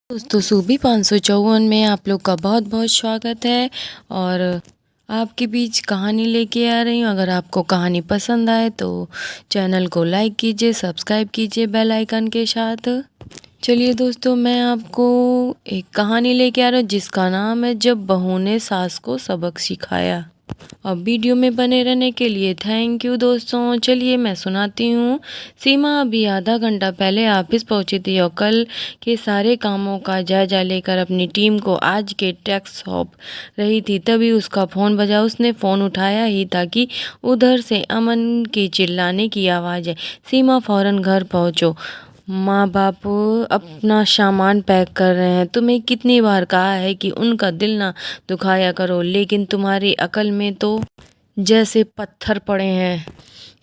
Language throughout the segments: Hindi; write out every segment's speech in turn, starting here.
दोस्तों सूबी 554 में आप लोग का बहुत बहुत स्वागत है। और आपके बीच कहानी लेके आ रही हूँ। अगर आपको कहानी पसंद आए तो चैनल को लाइक कीजिए, सब्सक्राइब कीजिए बेल आइकन के साथ। चलिए दोस्तों, मैं आपको एक कहानी लेके आ रहा हूँ जिसका नाम है जब बहू ने सास को सबक सिखाया। अब वीडियो में बने रहने के लिए थैंक यू दोस्तों। चलिए मैं सुनाती हूँ। सीमा अभी आधा घंटा पहले ऑफिस पहुंची थी और कल के सारे कामों का जायजा लेकर अपनी टीम को आज के टैक्स सौंप रही थी। तभी उसका फ़ोन बजा। उसने फ़ोन उठाया ही था कि उधर से अमन के चिल्लाने की आवाज़ है। सीमा फ़ौरन घर पहुँचो, माँ बाप अपना सामान पैक कर रहे हैं। तुम्हें कितनी बार कहा है कि उनका दिल ना दुखाया करो, लेकिन तुम्हारी अकल में तो जैसे पत्थर पड़े हैं।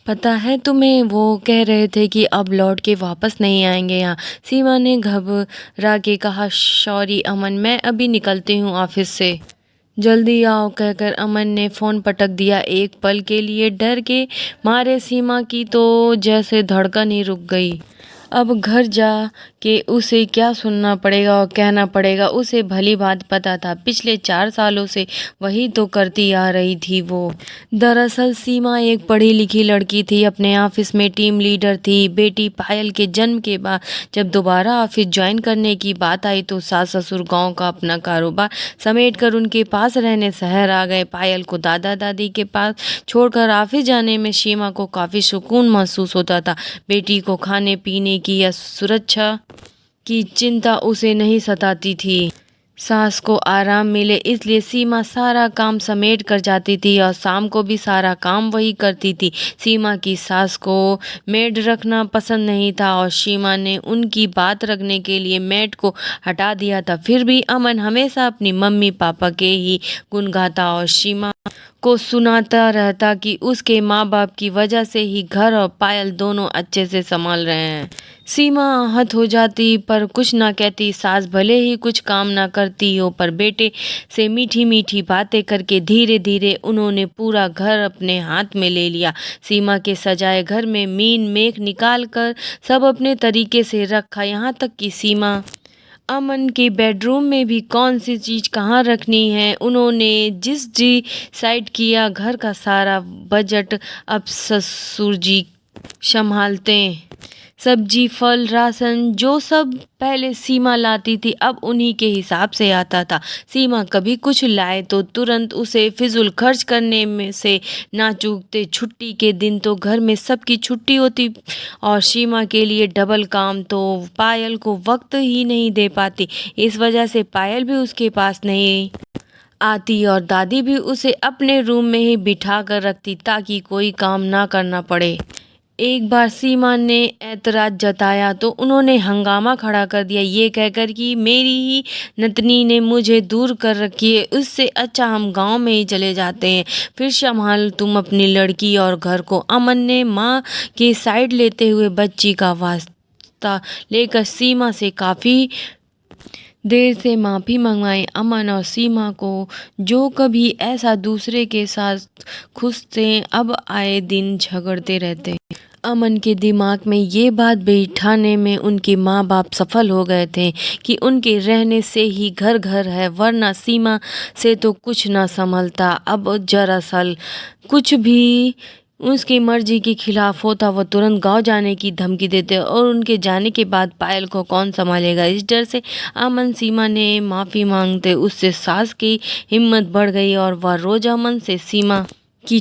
पता है तुम्हें, वो कह रहे थे कि अब लौट के वापस नहीं आएंगे यहाँ। सीमा ने घबरा के कहा, सॉरी अमन, मैं अभी निकलती हूँ ऑफिस से, जल्दी आओ कहकर अमन ने फ़ोन पटक दिया। एक पल के लिए डर के मारे सीमा की तो जैसे धड़कन ही रुक गई। अब घर जा के उसे क्या सुनना पड़ेगा और कहना पड़ेगा, उसे भली बात पता था। पिछले 4 सालों से वही तो करती आ रही थी वो। दरअसल सीमा एक पढ़ी लिखी लड़की थी, अपने ऑफिस में टीम लीडर थी। बेटी पायल के जन्म के बाद जब दोबारा ऑफिस ज्वाइन करने की बात आई तो सास ससुर गांव का अपना कारोबार समेट कर उनके पास रहने शहर आ गए। पायल को दादा दादी के पास छोड़कर ऑफिस जाने में सीमा को काफ़ी सुकून महसूस होता था। बेटी को खाने पीने की या सुरक्षा की चिंता उसे नहीं सताती थी। सास को आराम मिले इसलिए सीमा सारा काम समेट कर जाती थी और शाम को भी सारा काम वही करती थी। सीमा की सास को मेड रखना पसंद नहीं था और सीमा ने उनकी बात रखने के लिए मेड को हटा दिया था। फिर भी अमन हमेशा अपनी मम्मी पापा के ही गुण गाता और सीमा को सुनाता रहता कि उसके माँ बाप की वजह से ही घर और पायल दोनों अच्छे से संभाल रहे हैं। सीमा आहत हो जाती पर कुछ ना कहती। सास भले ही कुछ काम ना करती हो, पर बेटे से मीठी मीठी बातें करके धीरे धीरे उन्होंने पूरा घर अपने हाथ में ले लिया। सीमा के सजाए घर में मीन मेख निकाल कर सब अपने तरीके से रखा, यहाँ तक कि सीमा अमन के बेडरूम में भी कौन सी चीज़ कहाँ रखनी है उन्होंने डिसाइड किया। घर का सारा बजट अब ससुर जी संभालते। सब्जी फल राशन जो सब पहले सीमा लाती थी अब उन्हीं के हिसाब से आता था। सीमा कभी कुछ लाए तो तुरंत उसे फिजूल खर्च करने में से ना चूकते। छुट्टी के दिन तो घर में सबकी छुट्टी होती और सीमा के लिए डबल काम, तो पायल को वक्त ही नहीं दे पाती। इस वजह से पायल भी उसके पास नहीं आती और दादी भी उसे अपने रूम में ही बिठा कर रखती ताकि कोई काम ना करना पड़े। एक बार सीमा ने ऐतराज जताया तो उन्होंने हंगामा खड़ा कर दिया, ये कहकर कि मेरी ही नतनी ने मुझे दूर कर रखी है, उससे अच्छा हम गांव में ही चले जाते हैं, फिर संभाल तुम अपनी लड़की और घर को। अमन ने माँ की साइड लेते हुए बच्ची का वास्ता लेकर सीमा से काफ़ी देर से माफ़ी मंगवाई। अमन और सीमा को जो कभी ऐसा दूसरे के साथ खुश थे, अब आए दिन झगड़ते रहते। अमन के दिमाग में ये बात बैठाने में उनके माँ बाप सफल हो गए थे कि उनके रहने से ही घर घर है, वरना सीमा से तो कुछ ना संभलता। अब दरअसल कुछ भी उसकी मर्जी के खिलाफ होता वो तुरंत गांव जाने की धमकी देते और उनके जाने के बाद पायल को कौन संभालेगा। इस डर से अमन सीमा ने माफ़ी मांगते उससे सास की हिम्मत बढ़ गई और वह रोज अमन से सीमा की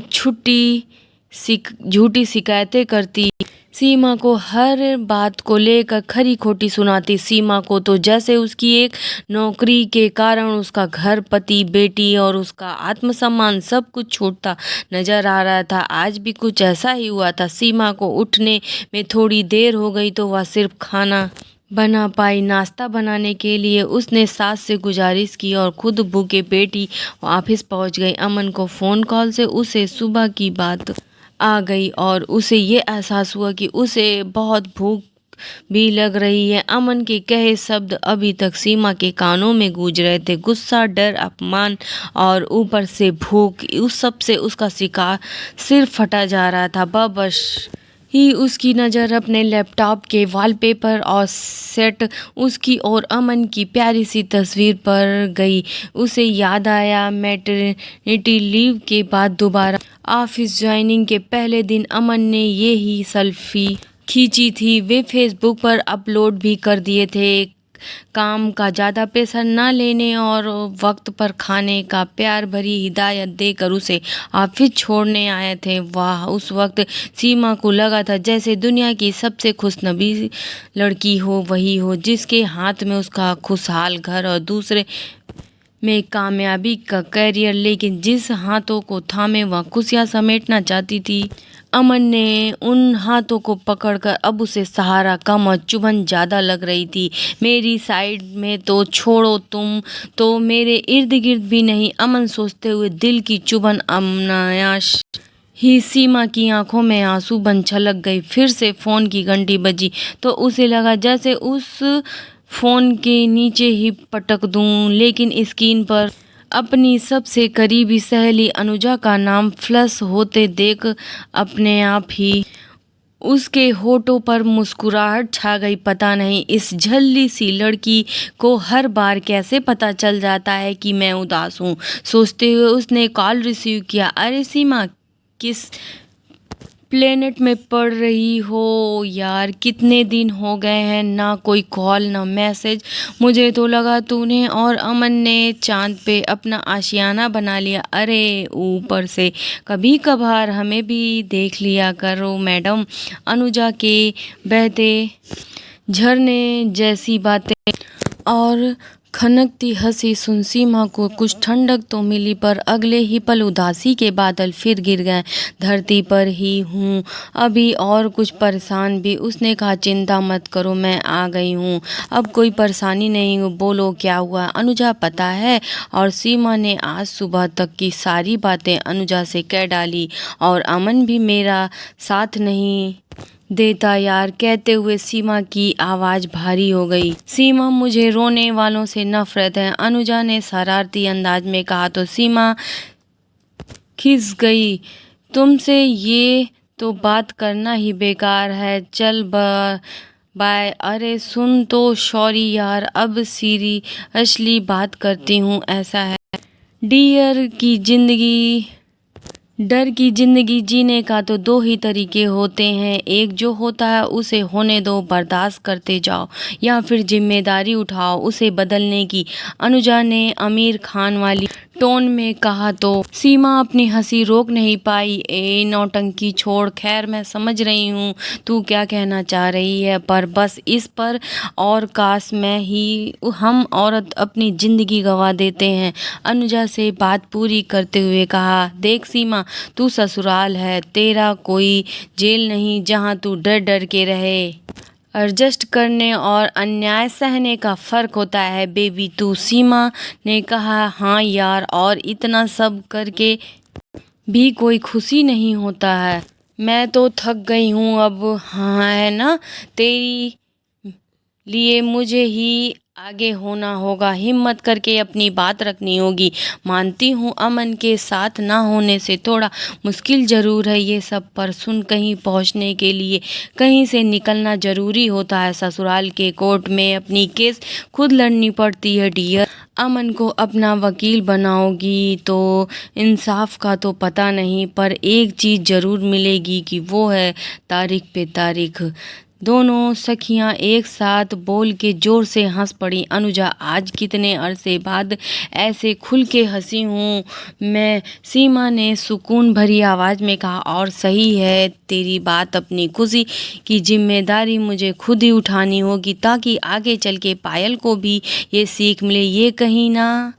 झूठी शिकायतें करती। सीमा को हर बात को लेकर खरी खोटी सुनाती। सीमा को तो जैसे उसकी एक नौकरी के कारण उसका घर, पति, बेटी और उसका आत्मसम्मान सब कुछ छूटता नजर आ रहा था। आज भी कुछ ऐसा ही हुआ था। सीमा को उठने में थोड़ी देर हो गई तो वह सिर्फ खाना बना पाई। नाश्ता बनाने के लिए उसने सास से गुजारिश की और खुद भूखे पेटी ऑफिस पहुंच गई। अमन को फ़ोन कॉल से उसे सुबह की बात आ गई और उसे ये एहसास हुआ कि उसे बहुत भूख भी लग रही है। अमन के कहे शब्द अभी तक सीमा के कानों में गूंज रहे थे। गुस्सा, डर, अपमान और ऊपर से भूख, उस सब से उसका शिकार सिर फटा जा रहा था। वह बस ही उसकी नज़र अपने लैपटॉप के वॉलपेपर और सेट उसकी और अमन की प्यारी सी तस्वीर पर गई। उसे याद आया मैटरनिटी लीव के बाद दोबारा ऑफिस ज्वाइनिंग के पहले दिन अमन ने ये ही सेल्फी खींची थी। वे फेसबुक पर अपलोड भी कर दिए थे। काम का ज़्यादा प्रेशर न लेने और वक्त पर खाने का प्यार भरी हिदायत देकर उसे ऑफिस छोड़ने आए थे। वाह, उस वक्त सीमा को लगा था जैसे दुनिया की सबसे खुशनसीब लड़की हो वही हो जिसके हाथ में उसका खुशहाल घर और दूसरे में कामयाबी का करियर, लेकिन जिस हाथों को थामे वह खुशियाँ समेटना चाहती थी। अमन ने उन हाथों को पकड़कर अब उसे सहारा कम और चुभन ज़्यादा लग रही थी। मेरी साइड में तो छोड़ो, तुम तो मेरे इर्द गिर्द भी नहीं, अमन सोचते हुए दिल की चुभन अनायास ही सीमा की आंखों में आंसू बन छलक गई। फिर से फ़ोन की घंटी बजी तो उसे लगा जैसे उस फ़ोन के नीचे ही पटक दूं, लेकिन स्क्रीन पर अपनी सबसे करीबी सहेली अनुजा का नाम फ्लश होते देख अपने आप ही उसके होठों पर मुस्कुराहट छा गई। पता नहीं इस झल्ली सी लड़की को हर बार कैसे पता चल जाता है कि मैं उदास हूँ। सोचते हुए उसने कॉल रिसीव किया। अरे सीमा, किस प्लेनेट में पढ़ रही हो यार, कितने दिन हो गए हैं, ना कोई कॉल ना मैसेज। मुझे तो लगा तूने और अमन ने चांद पे अपना आशियाना बना लिया। अरे ऊपर से कभी कभार हमें भी देख लिया करो मैडम। अनुजा के बहते झरने जैसी बातें और खनकती हंसी सुन सीमा को कुछ ठंडक तो मिली, पर अगले ही पल उदासी के बादल फिर गिर गए। धरती पर ही हूँ अभी और कुछ परेशान भी। उसने कहा चिंता मत करो, मैं आ गई हूँ, अब कोई परेशानी नहीं हो। बोलो क्या हुआ अनुजा, पता है? और सीमा ने आज सुबह तक की सारी बातें अनुजा से कह डाली। और अमन भी मेरा साथ नहीं देता यार, कहते हुए सीमा की आवाज़ भारी हो गई। सीमा, मुझे रोने वालों से नफरत है, अनुजा ने शरारती अंदाज में कहा तो सीमा खिस गई। तुमसे ये तो बात करना ही बेकार है, चल बाय। अरे सुन तो, सॉरी यार, अब सीरियसली बात करती हूँ। ऐसा है डर की जिंदगी जीने का तो दो ही तरीके होते हैं, एक जो होता है उसे होने दो, बर्दाश्त करते जाओ, या फिर जिम्मेदारी उठाओ उसे बदलने की। अनुजा ने आमिर खान वाली टोन में कहा तो सीमा अपनी हंसी रोक नहीं पाई। ए नौटंकी छोड़, खैर मैं समझ रही हूँ तू क्या कहना चाह रही है, पर बस इस पर और काश मैं ही हम औरत अपनी जिंदगी गंवा देते हैं। अनुजा से बात पूरी करते हुए कहा, देख सीमा, तू ससुराल है, तेरा कोई जेल नहीं जहाँ तू डर डर के रहे। एडजस्ट करने और अन्याय सहने का फ़र्क होता है बेबी तू। सीमा ने कहा, हाँ यार, और इतना सब करके भी कोई खुशी नहीं होता है। मैं तो थक गई हूँ अब। हाँ है ना, तेरी लिए मुझे ही आगे होना होगा, हिम्मत करके अपनी बात रखनी होगी। मानती हूँ अमन के साथ ना होने से थोड़ा मुश्किल ज़रूर है ये सब, पर सुन, कहीं पहुँचने के लिए कहीं से निकलना ज़रूरी होता है। ससुराल के कोर्ट में अपनी केस खुद लड़नी पड़ती है डियर। अमन को अपना वकील बनाओगी तो इंसाफ का तो पता नहीं, पर एक चीज़ ज़रूर मिलेगी कि वो है तारीख पे तारीख। दोनों सखियां एक साथ बोल के जोर से हंस पड़ी। अनुजा, आज कितने अरसे बाद ऐसे खुल के हंसी हूँ मैं, सीमा ने सुकून भरी आवाज़ में कहा। और सही है तेरी बात, अपनी खुशी की जिम्मेदारी मुझे खुद ही उठानी होगी, ताकि आगे चल के पायल को भी ये सीख मिले। ये कहीं ना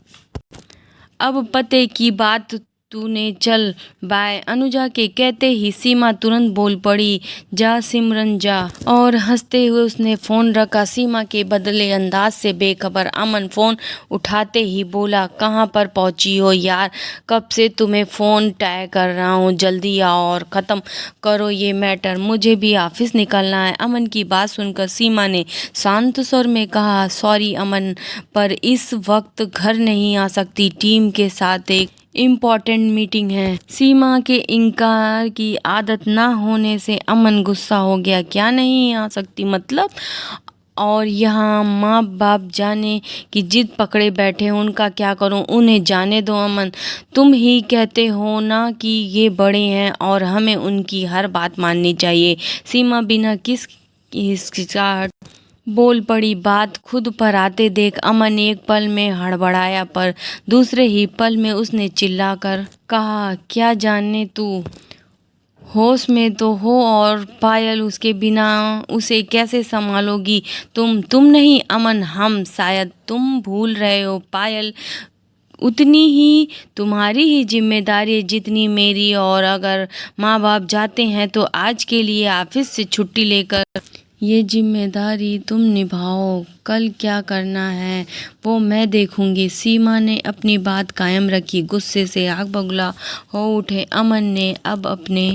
अब पते की बात तूने, चल बाय। अनुजा के कहते ही सीमा तुरंत बोल पड़ी, जा सिमरन जा। और हंसते हुए उसने फ़ोन रखा। सीमा के बदले अंदाज से बेखबर अमन फ़ोन उठाते ही बोला, कहाँ पर पहुँची हो यार, कब से तुम्हें फ़ोन ट्राई कर रहा हूँ, जल्दी आओ और ख़त्म करो ये मैटर, मुझे भी ऑफिस निकलना है। अमन की बात सुनकर सीमा ने शांत स्वर में कहा, सॉरी अमन, पर इस वक्त घर नहीं आ सकती, टीम के साथ एक इम्पोर्टेंट मीटिंग है। सीमा के इनकार की आदत ना होने से अमन गुस्सा हो गया। क्या नहीं आ सकती मतलब? और यहाँ माँ बाप जाने की जिद पकड़े बैठे, उनका क्या करूँ? उन्हें जाने दो अमन। तुम ही कहते हो ना कि ये बड़े हैं और हमें उनकी हर बात माननी चाहिए। सीमा बिना किस हिचकिचाहट बोल पड़ी। बात खुद पर आते देख अमन एक पल में हड़बड़ाया, पर दूसरे ही पल में उसने चिल्लाकर कहा, क्या जाने तू होश में तो हो, और पायल उसके बिना उसे कैसे संभालोगी? तुम नहीं अमन, हम। शायद तुम भूल रहे हो पायल उतनी ही तुम्हारी ही जिम्मेदारी है जितनी मेरी। और अगर माँ बाप जाते हैं तो आज के लिए ऑफिस से छुट्टी लेकर ये जिम्मेदारी तुम निभाओ। कल क्या करना है वो मैं देखूंगी। सीमा ने अपनी बात कायम रखी। गुस्से से आग बबूला हो उठे अमन ने अब अपने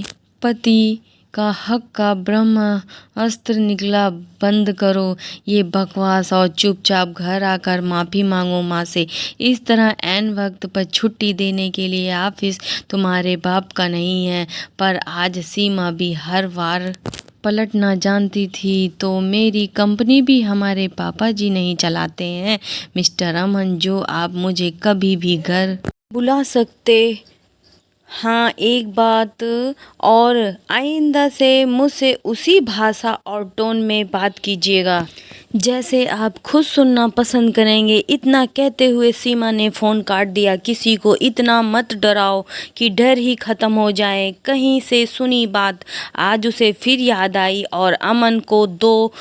पति का हक का ब्रह्मास्त्र निकला। बंद करो ये बकवास और चुपचाप घर आकर माफ़ी मांगो माँ से। इस तरह ऐन वक्त पर छुट्टी देने के लिए ऑफिस तुम्हारे बाप का नहीं है। पर आज सीमा भी हर बार पलटना जानती थी तो मेरी कंपनी भी हमारे पापा जी नहीं चलाते हैं मिस्टर अमन, जो आप मुझे कभी भी घर बुला सकते। हाँ, एक बात और, आइंदा से मुझसे उसी भाषा और टोन में बात कीजिएगा जैसे आप खुद सुनना पसंद करेंगे। इतना कहते हुए सीमा ने फ़ोन काट दिया। किसी को इतना मत डराओ कि डर ही ख़त्म हो जाए। कहीं से सुनी बात आज उसे फिर याद आई और अमन को दो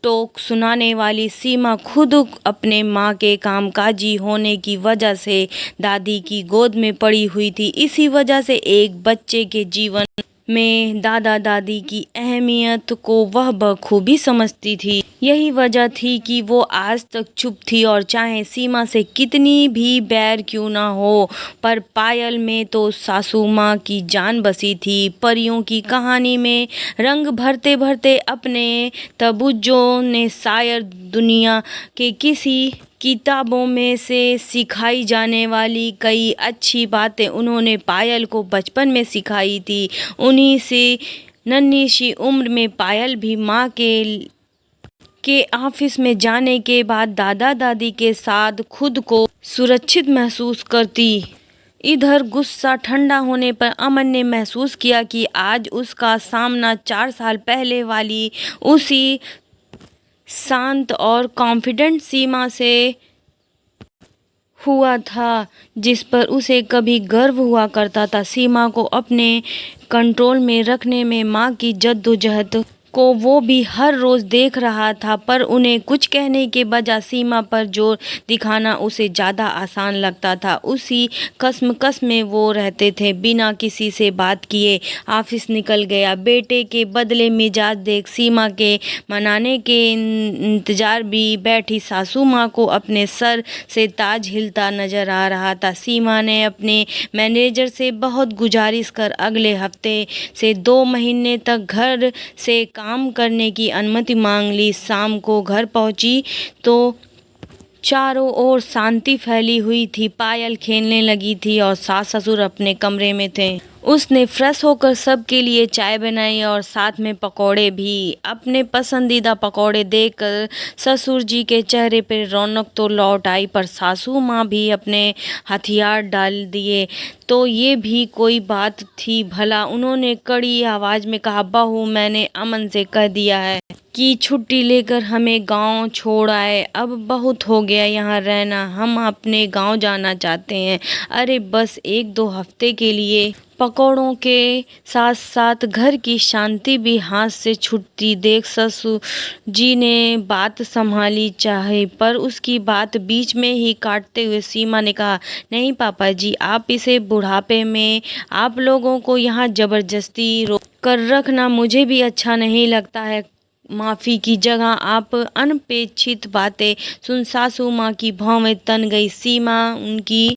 टोक सुनाने वाली सीमा खुद अपने माँ के कामकाजी होने की वजह से दादी की गोद में पड़ी हुई थी। इसी वजह से एक बच्चे के जीवन में दादा दादी की अहमियत को वह बखूबी समझती थी। यही वजह थी कि वो आज तक चुप थी और चाहे सीमा से कितनी भी बैर क्यों ना हो, पर पायल में तो सासू माँ की जान बसी थी। परियों की कहानी में रंग भरते भरते अपने तबुज्जो ने शायद दुनिया के किसी किताबों में से सिखाई जाने वाली कई अच्छी बातें उन्होंने पायल को बचपन में सिखाई थी। उन्हीं से नन्ही सी उम्र में पायल भी माँ के ऑफिस में जाने के बाद दादा दादी के साथ खुद को सुरक्षित महसूस करती। इधर गुस्सा ठंडा होने पर अमन ने महसूस किया कि आज उसका सामना 4 साल पहले वाली उसी शांत और कॉन्फिडेंट सीमा से हुआ था जिस पर उसे कभी गर्व हुआ करता था। सीमा को अपने कंट्रोल में रखने में माँ की जद्दोजहद को वो भी हर रोज़ देख रहा था, पर उन्हें कुछ कहने के बजाय सीमा पर जोर दिखाना उसे ज़्यादा आसान लगता था। उसी कसमकस में वो रहते थे। बिना किसी से बात किए ऑफिस निकल गया। बेटे के बदले मिजाज देख सीमा के मनाने के इंतजार भी बैठी सासू माँ को अपने सर से ताज हिलता नजर आ रहा था। सीमा ने अपने मैनेजर से बहुत गुजारिश कर अगले हफ्ते से 2 महीने तक घर से काम करने की अनुमति मांग ली। शाम को घर पहुंची तो चारों ओर शांति फैली हुई थी। पायल खेलने लगी थी और सास ससुर अपने कमरे में थे। उसने फ्रेश होकर सबके लिए चाय बनाई और साथ में पकौड़े भी। अपने पसंदीदा पकौड़े देखकर ससुर जी के चेहरे पर रौनक तो लौट आई, पर सासू माँ भी अपने हथियार डाल दिए। तो ये भी कोई बात थी भला? उन्होंने कड़ी आवाज़ में कहा, बहू मैंने अमन से कह दिया है कि छुट्टी लेकर हमें गांव छोड़ आए। अब बहुत हो गया यहाँ रहना, हम अपने गांव जाना चाहते हैं। अरे बस 1-2 हफ्ते के लिए। पकौड़ों के साथ साथ घर की शांति भी हाथ से छूटती देख ससुर जी ने बात संभाली चाहे, पर उसकी बात बीच में ही काटते हुए सीमा ने कहा, नहीं पापा जी, आप इसे बुढ़ापे में आप लोगों को यहाँ ज़बरदस्ती रोक कर रखना मुझे भी अच्छा नहीं लगता है। माफ़ी की जगह आप अनपेक्षित बातें सुन सासू माँ की भौहें तन गई। सीमा उनकी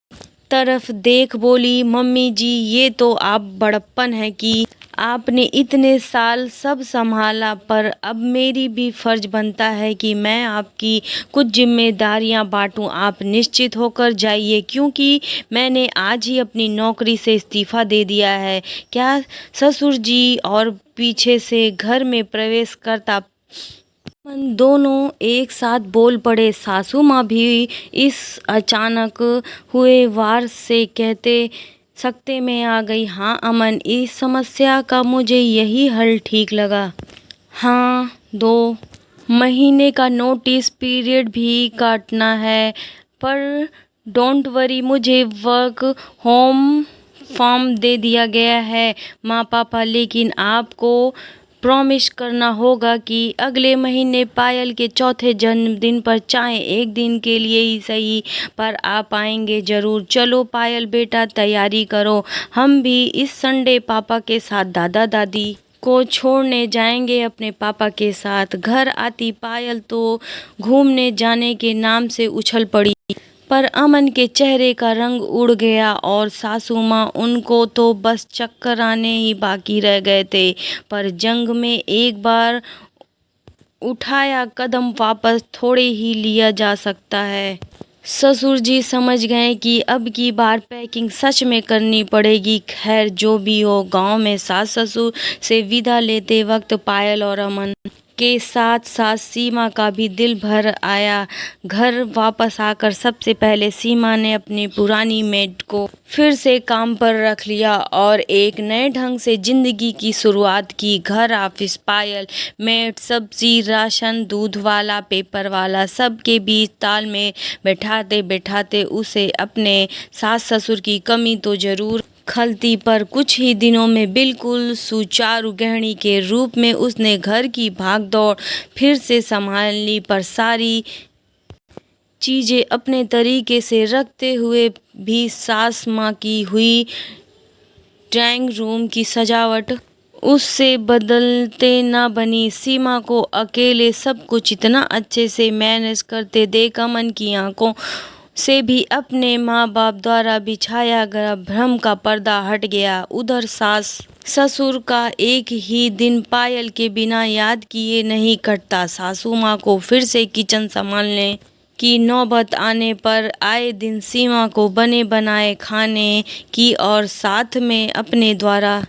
तरफ देख बोली, मम्मी जी ये तो आप बड़प्पन है कि आपने इतने साल सब संभाला, पर अब मेरी भी फर्ज बनता है कि मैं आपकी कुछ जिम्मेदारियां बांटूं। आप निश्चित होकर जाइए, क्योंकि मैंने आज ही अपनी नौकरी से इस्तीफा दे दिया है। क्या ससुर जी? और पीछे से घर में प्रवेश करता दोनों एक साथ बोल पड़े। सासू माँ भी इस अचानक हुए वार से कहते सकते में आ गई। हाँ अमन, इस समस्या का मुझे यही हल ठीक लगा। हाँ, 2 महीने का नोटिस पीरियड भी काटना है, पर डोंट वरी, मुझे वर्क होम फॉर्म दे दिया गया है माँ पापा। लेकिन आपको प्रॉमिस करना होगा कि अगले महीने पायल के चौथे जन्मदिन पर, चाहे एक दिन के लिए ही सही, पर आप आएंगे जरूर। चलो पायल बेटा, तैयारी करो। हम भी इस संडे पापा के साथ दादा दादी को छोड़ने जाएंगे अपने पापा के साथ। घर आती पायल तो घूमने जाने के नाम से उछल पड़ी, पर अमन के चेहरे का रंग उड़ गया और सासू माँ, उनको तो बस चक्कर आने ही बाकी रह गए थे। पर जंग में एक बार उठाया कदम वापस थोड़े ही लिया जा सकता है। ससुर जी समझ गए कि अब की बार पैकिंग सच में करनी पड़ेगी। खैर जो भी हो, गांव में सास ससुर से विदा लेते वक्त पायल और अमन के साथ साथ सीमा का भी दिल भर आया। घर वापस आकर सबसे पहले सीमा ने अपनी पुरानी मेड को फिर से काम पर रख लिया और एक नए ढंग से जिंदगी की शुरुआत की। घर, ऑफिस, पायल, मेड, सब्जी, राशन, दूध वाला, पेपर वाला, सबके बीच तालमेल बैठाते बैठाते उसे अपने सास ससुर की कमी तो जरूर खलती, पर कुछ ही दिनों में बिल्कुल सुचारू गृहिणी के रूप में उसने घर की भागदौड़ फिर से संभाल ली। पर सारी चीजें अपने तरीके से रखते हुए भी सास माँ की हुई ड्राइंग रूम की सजावट उससे बदलते ना बनी। सीमा को अकेले सब कुछ इतना अच्छे से मैनेज करते देख अमन की आंखों से भी अपने माँ बाप द्वारा बिछाया गया भ्रम का पर्दा हट गया। उधर सास ससुर का एक ही दिन पायल के बिना याद किए नहीं कटता। सासू माँ को फिर से किचन संभालने की नौबत आने पर आए दिन सीमा को बने बनाए खाने की और साथ में अपने द्वारा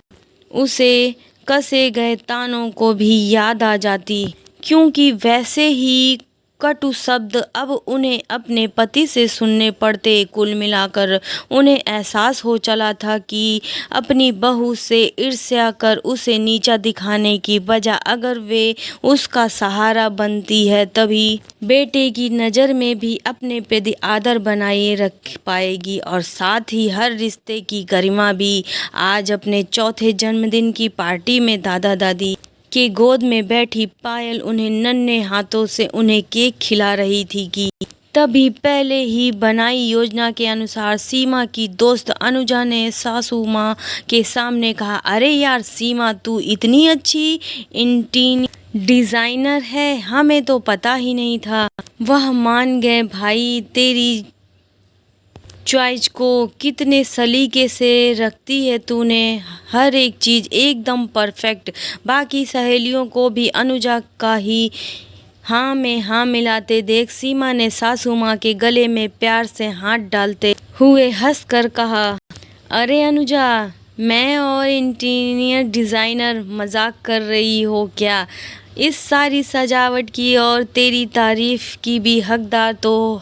उसे कसे गए तानों को भी याद आ जाती, क्योंकि वैसे ही कटु शब्द अब उन्हें अपने पति से सुनने पड़ते। कुल मिलाकर उन्हें एहसास हो चला था कि अपनी बहू से ईर्ष्या कर उसे नीचा दिखाने की बजाय अगर वे उसका सहारा बनती है, तभी बेटे की नज़र में भी अपने प्रति आदर बनाए रख पाएगी और साथ ही हर रिश्ते की गरिमा भी। आज अपने चौथे जन्मदिन की पार्टी में दादा दादी के गोद में बैठी पायल उन्हें नन्हे हाथों से उन्हें केक खिला रही थी कि तभी पहले ही बनाई योजना के अनुसार सीमा की दोस्त अनुजा ने सासू माँ के सामने कहा, अरे यार सीमा, तू इतनी अच्छी इंटीरियर डिजाइनर है, हमें तो पता ही नहीं था। वह मान गए भाई, तेरी चॉइस को कितने सलीके से रखती है तूने, हर एक चीज़ एकदम परफेक्ट। बाकी सहेलियों को भी अनुजा का ही हाँ में हाँ मिलाते देख सीमा ने सासू माँ के गले में प्यार से हाथ डालते हुए हंसकर कहा, अरे अनुजा, मैं और इंटीरियर डिज़ाइनर मजाक कर रही हो क्या? इस सारी सजावट की और तेरी तारीफ की भी हकदार तो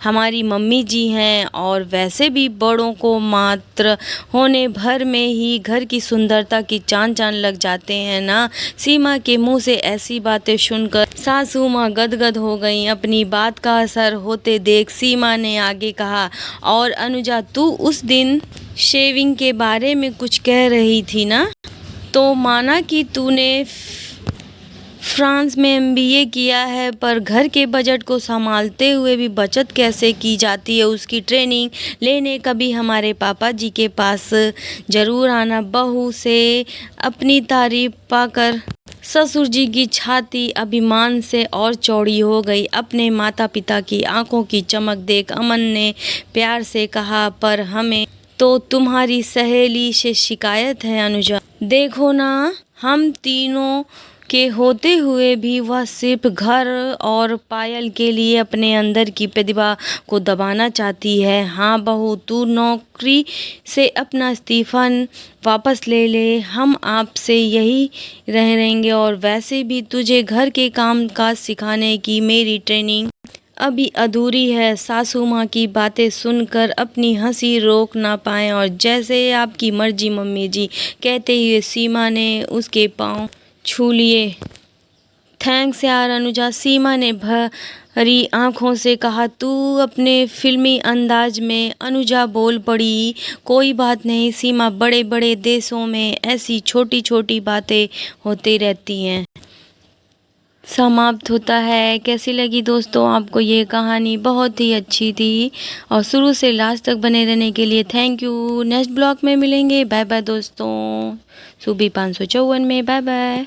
हमारी मम्मी जी हैं, और वैसे भी बड़ों को मात्र होने भर में ही घर की सुंदरता की चांद चांद लग जाते हैं ना। सीमा के मुंह से ऐसी बातें सुनकर सासू माँ गदगद हो गईं। अपनी बात का असर होते देख सीमा ने आगे कहा, और अनुजा, तू उस दिन शेविंग के बारे में कुछ कह रही थी ना, तो माना कि तूने फ्रांस में एमबीए किया है, पर घर के बजट को संभालते हुए भी बचत कैसे की जाती है, उसकी ट्रेनिंग लेने कभी हमारे पापा जी के पास ज़रूर आना। बहू से अपनी तारीफ पाकर ससुर जी की छाती अभिमान से और चौड़ी हो गई। अपने माता पिता की आंखों की चमक देख अमन ने प्यार से कहा, पर हमें तो तुम्हारी सहेली से शिकायत है अनुजा, देखो ना, हम तीनों के होते हुए भी वह सिर्फ घर और पायल के लिए अपने अंदर की प्रतिभा को दबाना चाहती है। हाँ बहू, तू नौकरी से अपना इस्तीफा वापस ले ले, हम आपसे यही रहेंगे। और वैसे भी तुझे घर के काम काज सिखाने की मेरी ट्रेनिंग अभी अधूरी है। सासू माँ की बातें सुनकर अपनी हंसी रोक ना पाए और जैसे आपकी मर्जी मम्मी जी कहते हुए सीमा ने उसके पाँव छू लिए। थैंक्स यार अनुजा, सीमा ने भरी आंखों से कहा। तू अपने फिल्मी अंदाज में अनुजा बोल पड़ी। कोई बात नहीं सीमा, बड़े बड़े देशों में ऐसी छोटी छोटी बातें होती रहती हैं। समाप्त होता है। कैसी लगी दोस्तों आपको ये कहानी? बहुत ही अच्छी थी और शुरू से लास्ट तक बने रहने के लिए थैंक यू। नेक्स्ट ब्लॉग में मिलेंगे। बाय बाय दोस्तों। सूबी 554 में बाय बाय।